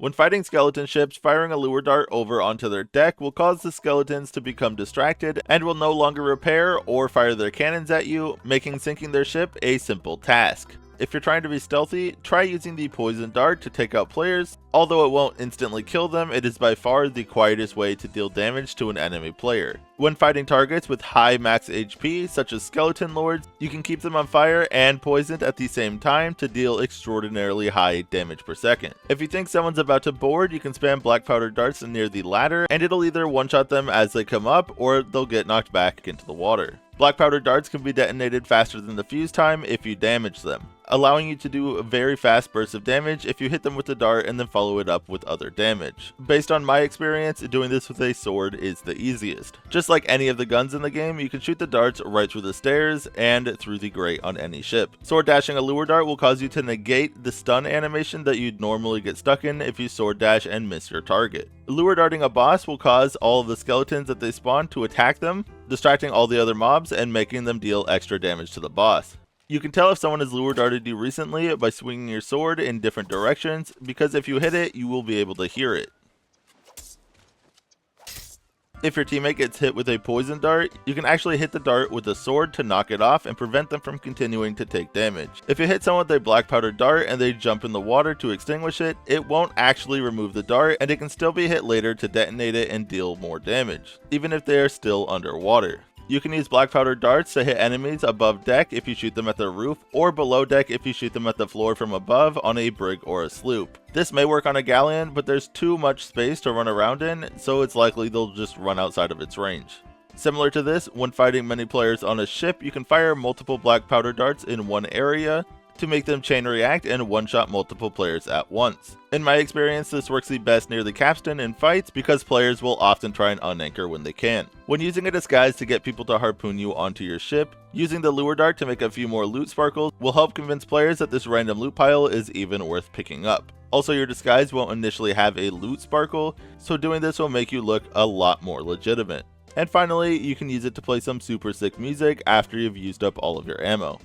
When fighting skeleton ships, firing a lure dart over onto their deck will cause the skeletons to become distracted and will no longer repair or fire their cannons at you, making sinking their ship a simple task. If you're trying to be stealthy, try using the poison dart to take out players. Although it won't instantly kill them, it is by far the quietest way to deal damage to an enemy player. When fighting targets with high max HP, such as skeleton lords, you can keep them on fire and poisoned at the same time to deal extraordinarily high damage per second. If you think someone's about to board, you can spam black powder darts near the ladder, and it'll either one-shot them as they come up, or they'll get knocked back into the water. Black powder darts can be detonated faster than the fuse time if you damage them, allowing you to do a very fast burst of damage if you hit them with the dart and then follow it up with other damage. Based on my experience, doing this with a sword is the easiest. Just like any of the guns in the game, you can shoot the darts right through the stairs and through the grate on any ship. Sword dashing a lure dart will cause you to negate the stun animation that you'd normally get stuck in if you sword dash and miss your target. Lure darting a boss will cause all of the skeletons that they spawn to attack them, distracting all the other mobs and making them deal extra damage to the boss. You can tell if someone has lure darted you recently by swinging your sword in different directions, because if you hit it, you will be able to hear it. If your teammate gets hit with a poison dart, you can actually hit the dart with a sword to knock it off and prevent them from continuing to take damage. If you hit someone with a black powder dart and they jump in the water to extinguish it, it won't actually remove the dart, and it can still be hit later to detonate it and deal more damage, even if they are still underwater. You can use black powder darts to hit enemies above deck if you shoot them at their roof, or below deck if you shoot them at the floor from above on a brig or a sloop. This may work on a galleon, but there's too much space to run around in, so it's likely they'll just run outside of its range. Similar to this, when fighting many players on a ship, you can fire multiple black powder darts in one area to make them chain react and one-shot multiple players at once. In my experience, this works the best near the capstan in fights because players will often try and unanchor when they can. When using a disguise to get people to harpoon you onto your ship, using the lure dart to make a few more loot sparkles will help convince players that this random loot pile is even worth picking up. Also, your disguise won't initially have a loot sparkle, so doing this will make you look a lot more legitimate. And finally, you can use it to play some super sick music after you've used up all of your ammo.